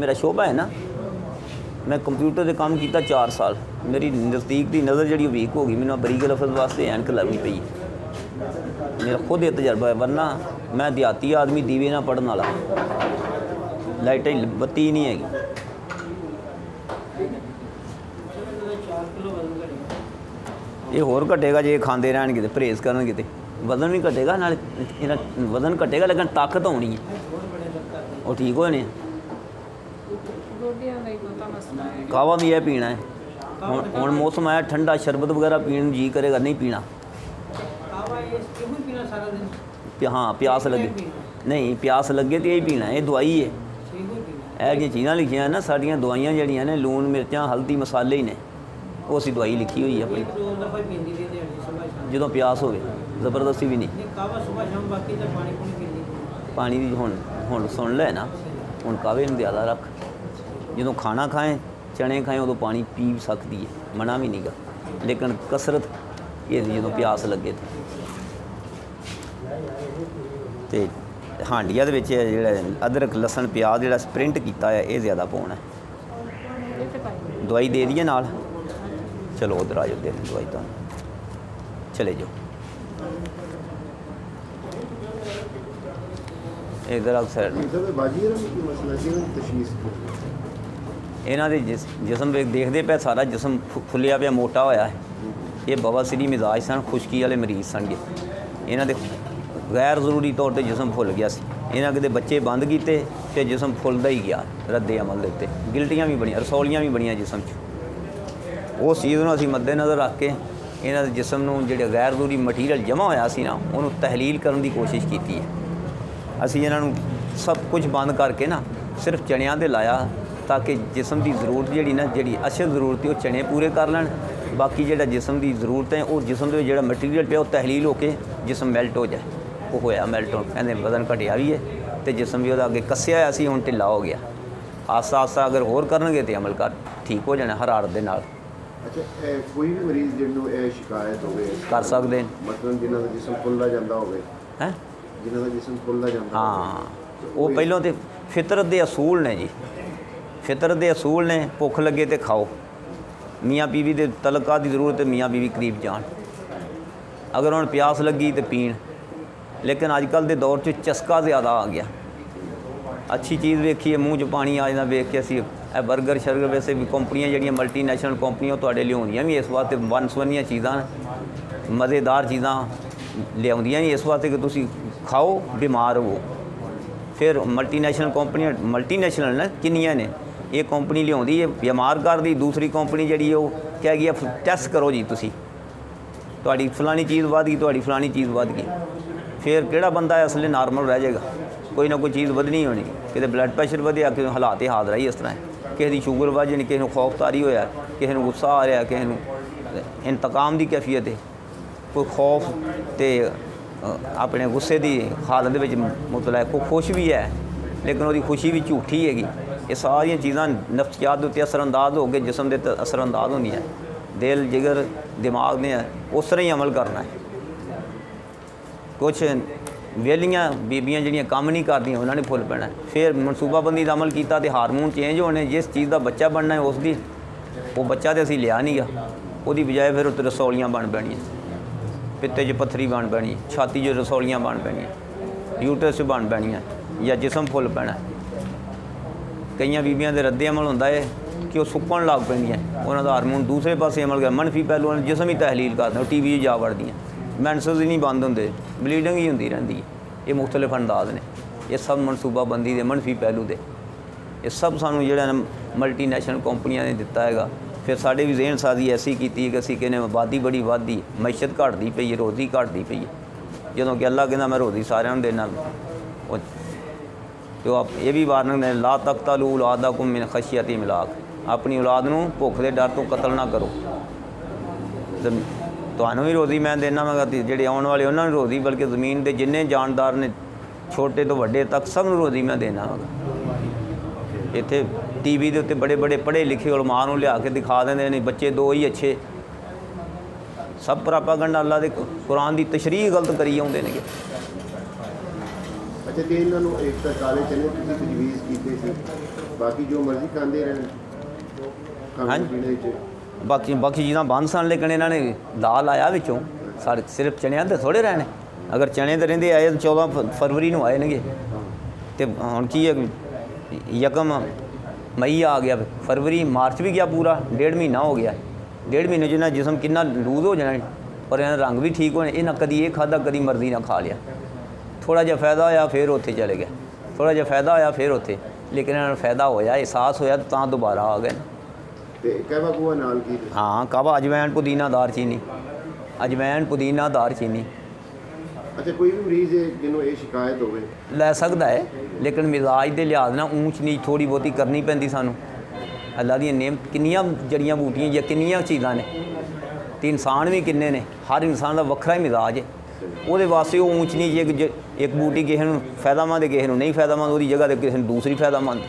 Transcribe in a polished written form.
मेरा शोभा है ना, मैं कंप्यूटर से काम किया 4 साल, मेरी नज़दीक की नज़र जी वीक हो गई, मैंने बरीक लफज वास्ते ऐनक लगनी पई, मेरा खुद ये तजर्बा है। वरना मैं देहाती आदमी दीवे ना पढ़ने वाला, लाइट बत्ती नहीं हैगी। ये होर घटेगा जे खाते रहन तो परहेज़ करन तो वजन भी घटेगा, नाल वजन घटेगा लेकिन ताकत होनी है, वो ठीक होने। कावा भी है पीना है, हुण मौसम आया ठंडा, शरबत वगैरह पीने जी करेगा, नहीं पीना। हाँ प्यास लगे, नहीं प्यास लगे तो यही पीना है, ये दवाई है। यह जी चीज़ां लिखियां ना साड़ियाँ दवाइयाँ जड़ियाँ ने, लून मिर्चां हल्दी मसाले ही ने, वो असी दवाई लिखी हुई है अपनी, जो प्यास हो जबरदस्ती भी नहीं। पानी की हुण सुन ले ना, हुण कावे नूं ज़्यादा रख, जो खाना खाएं चने खाएं उदों पानी पी सकती है, मना भी नहीं गा, लेकिन कसरत ये जो प्यास लगे तो हांडिया दे अदरक लसन प्याज जो स्प्रिंट किया है ये ज़्यादा पाउणा है। दवाई दे दी है नाल, चलो उधर आ जाओ, दे दें दवाई तुहानूं, चले जाओ इधर आप साइड। इन्हां दे जिसम देखते पे सारा जिसम फुलिया पे मोटा होया है, ये बवासीरी मिजाज सन, खुशकी वाले मरीज़ सन गे, इन्हां दे गैर जरूरी तौर पर जिसम फुल गया सी, इन्हां किते बच्चे बंद किए तो जिसम फुलदा ही गया रद्दे अमल दे उत्ते, गिल्टियां भी बड़ियां, रसौलियां भी बड़ियां जिसम च। उस चीज़ नूं असीं मद्देनज़र रख के इन्हां दे जिसम नूं जिहड़े गैर जरूरी मटीरियल जमा होया सी ना, उहनूं तहलील करन दी कोशिश कीती है। असीं इन्हां नूं सब कुछ बंद करके ना सिर्फ चनियां ते लाया, ताकि जिसम की जरूरत जी ना, जी असल जरूरत है वो चने पूरे कर लैन, बाकी जो जिसम की जरूरत है वो जिसम के जो मटीरियल पे वो तहलील होकर जिसम मैल्ट हो जाए। वो होया मैल्ट, कहते वजन घटिया भी है तो जिसम भी वो अगे कस्या होया सी, हुण ढिला हो गया। आस्ता आस्ता अगर होर करनगे तो अमल कर ठीक हो जाना हरारत दे नाल। अच्छा, कोई भी मरीज़ जिन्होंने यह शिकायत होवे कर सकते हैं, मतलब जिन्हों का जिसम फुलदा जांदा होवे है, जिन्हों का जिसम फुलदा जांदा, हाँ वो पहलों तो फितरत के असूल ने जी, फितरत के असूल ने, भुख लगे तो खाओ, मियाँ बीवी के तलका की जरूरत है, मियाँ बीवी करीब जान, अगर उन्हें प्यास लगी तो पीण। लेकिन अजकल के दौर च चस्का ज़्यादा आ गया, अच्छी चीज़ वेखिए मूँह च पानी आ जाता, वेख के असी बर्गर शर्गर वैसे भी कंपनियां जड़ियाँ मल्टीनैशनल कंपनियां तुहाडे लियाउंदियां भी इस वास्ते वन सवनियां चीज़ां, मज़ेदार चीज़ां लियाउंदियां भी इस वास्ते कि तुसी खाओ बीमार हो। फिर मल्टीनैशनल कंपनियां, मल्टीनैशनल ने किन्नियां ने, ये कंपनी लियाउंदी है बीमार कर दी, दूसरी कंपनी जी कह गई टैस्ट करो जी तुसी, तुहाडी फलानी चीज़ वध गई, तुहाडी फलानी चीज़ वध गई, फिर किहड़ा बंदा है असले नॉर्मल रह जाएगा, कोई ना कोई चीज़ वधनी होनी, किते ब्लड प्रेशर वधिया, कि हालात ही हादरा ही इस तरह है, किसी की शुगर वध जानी, किसी को खौफतारी होया, किसी को गुस्सा आ रहा, किसी को इंतकाम की कैफियत है, कोई खौफ तो अपने गुस्से की हालत विच मुतला है, कोई खुश भी है लेकिन वो खुशी भी झूठी हैगी। ये सारिया चीज़ां नफ्सियात के उत्ते असरअंदाज हो गए, जिसम के असरअंदाज होंदी है, दिल जिगर दिमाग ने उस तरह ही अमल करना है। कुछ वेलियां बीबियां जिहड़ियां काम नहीं करदियां उन्होंने फुल पैना, फिर मनसूबाबंदी का अमल किया तो हारमोन चेंज होने, जिस चीज़ का बच्चा बनना है उसकी वो बच्चा तो असीं लिया नहीं गा, उसकी बजाय फिर उत्ते रसौलियां बन पैणियां, पित्ते च पत्थरी बन पैनी, छाती च रसौलियां बन पैणियां, यूटरस बन पैणियां, या जिसम फुल पैना। कई बीबियां दे रद्दे अमल होंदा है कि वो सुक्कण लग पैंदियां, उन्हां दा हारमोन दूसरे पासे अमल कर, मनफी पहलू जिसम ही तहलील करदे, टीवी जा वड़दियां, मैंसस ही नहीं बंद होंदे, ब्लीडिंग ही होंदी रहिंदी है। ये मुख्तलिफ अंदाज ने, ये सब मनसूबाबंदी के मनफी पहलू दे, ये सब सानू जिहड़ा मल्टीनैशनल कंपनियां ने दिता है। फिर साढ़े भी ज़हन साजी ऐसी की कि असी कहने आबादी बड़ी वधदी, मैशत घटती पई है, रोज़ी घटती पई है, जो कि अल्लाह कहना मैं रोज़ी सारिਆਂ ਨੂੰ देना। तो आप ये भी वार्निंग ने, ला तक़्तलू औलादकुम मिन खशियत इमलाक, अपनी औलाद नूं भुख के डर तो कतल ना करो। तुहानूं भी रोज़ी मैं देना वा, जिहड़े आउण वाले उन्हां नूं रोज़ी, बल्कि ज़मीन के जिन्ने जानदार ने छोटे तो वड्डे तक सब नूं रोज़ी मैं देना वा। इत्थे टीवी के उत्ते बड़े बड़े पढ़े लिखे उलमा नूं लिया के दिखा देंदे ने बच्चे दो ही अच्छे, सब प्रापागंडा अल्लाह के कुरान की तशरीह गलत करी आउंदे ने। ਅੱਛਾ ਤੇ ਇਹਨਾਂ ਨੂੰ ਇੱਕ ਤਾਂ ਕਾਲੇ ਚਨੇ ਤੁਸੀਂ ਤਜਵੀਜ਼ ਕੀਤੇ ਸੀ, ਬਾਕੀ ਜੋ ਮਰਜ਼ੀ ਖਾਂਦੇ ਰਹਿਣ ਖਾਣ ਹਾਂਜੀ। ਪੀਣੇ 'ਚ? ਬਾਕੀ ਜਿੱਦਾਂ ਬੰਦ ਸਨ, ਲੇਕਿਨ ਇਹਨਾਂ ਨੇ ਦਾਲ ਆਇਆ ਵਿੱਚੋਂ, ਸਾਡੇ ਸਿਰਫ ਚਣਿਆਂ ਤੇ ਥੋੜ੍ਹੇ ਰਹਿਣੇ। ਅਗਰ ਚਣੇ ਤੇ ਰਹਿੰਦੇ ਆਏ ਤਾਂ 14 ਫਰਵਰੀ ਨੂੰ ਆਏ ਨੇਗੇ, ਤੇ ਹੁਣ ਕੀ ਹੈ, ਯਕਮ ਮਈ ਆ ਗਿਆ, ਫਰਵਰੀ ਮਾਰਚ ਵੀ ਗਿਆ, ਪੂਰਾ 1.5 ਮਹੀਨਾ ਹੋ ਗਿਆ। 1.5 ਮਹੀਨੇ 'ਚ ਇਹਨਾਂ ਜਿਸਮ ਕਿੰਨਾ ਲੂਜ਼ ਹੋ ਜਾਣਾ, ਪਰ ਇਹਨਾਂ ਰੰਗ ਵੀ ਠੀਕ ਹੋਣੇ। ਇਹਨਾਂ ਕਦੀ ਇਹ ਖਾਧਾ, ਕਦੀ ਮਰਜ਼ੀ ਨਾਲ ਖਾ ਲਿਆ। ਥੋੜ੍ਹਾ ਜਿਹਾ ਫਾਇਦਾ ਹੋਇਆ ਫਿਰ ਉੱਥੇ ਚਲੇ ਗਏ, ਥੋੜ੍ਹਾ ਜਿਹਾ ਫਾਇਦਾ ਹੋਇਆ ਫਿਰ ਉੱਥੇ, ਲੇਕਿਨ ਇਹਨਾਂ ਨੂੰ ਫਾਇਦਾ ਹੋਇਆ, ਅਹਿਸਾਸ ਹੋਇਆ ਤਾਂ ਦੁਬਾਰਾ ਆ ਗਏ। ਤੇ ਕਹਿਵਾ ਕੂਆ ਨਾਲ ਕੀ ਤੁਸੀਂ? ਹਾਂ, ਕਾਵਾ, ਅਜਵੈਣ, ਪੁਦੀਨਾ, ਦਾਰਚੀਨੀ, ਅਜਵੈਣ, ਪੁਦੀਨਾ, ਦਾਰਚੀਨੀ ਅੱਛਾ ਕੋਈ ਵੀ ਮਰੀਜ਼ ਜਿਹਨੂੰ ਇਹ ਸ਼ਿਕਾਇਤ ਹੋਵੇ ਲੈ ਸਕਦਾ ਹੈ, ਲੇਕਿਨ ਮਿਜ਼ਾਜ ਦੇ ਲਿਹਾਜ਼ ਨਾਲ ਊਂਚ ਨੀਚ ਥੋੜ੍ਹੀ ਬਹੁਤੀ ਕਰਨੀ ਪੈਂਦੀ ਸਾਨੂੰ। ਅੱਲਾ ਦੀਆਂ ਨੇਮ ਕਿੰਨੀਆਂ ਜੜੀਆਂ ਬੂਟੀਆਂ ਜਾਂ ਕਿੰਨੀਆਂ ਚੀਜ਼ਾਂ ਨੇ, ਤੇ ਇਨਸਾਨ ਵੀ ਕਿੰਨੇ ਨੇ, ਹਰ ਇਨਸਾਨ ਦਾ ਵੱਖਰਾ ਹੀ ਮਿਜ਼ਾਜ ਹੈ। ਉਹਦੇ ਵਾਸਤੇ ਉਹ ਊਂਚ ਨੀਚ ਇੱਕ ਬੂਟੀ ਕਿਸੇ ਨੂੰ ਫਾਇਦਾਮੰਦ ਹੈ, ਕਿਸੇ ਨੂੰ ਨਹੀਂ ਫਾਇਦਾਮੰਦ, ਉਹਦੀ ਜਗ੍ਹਾ 'ਤੇ ਕਿਸੇ ਨੂੰ ਦੂਸਰੀ ਫਾਇਦਾਮੰਦ।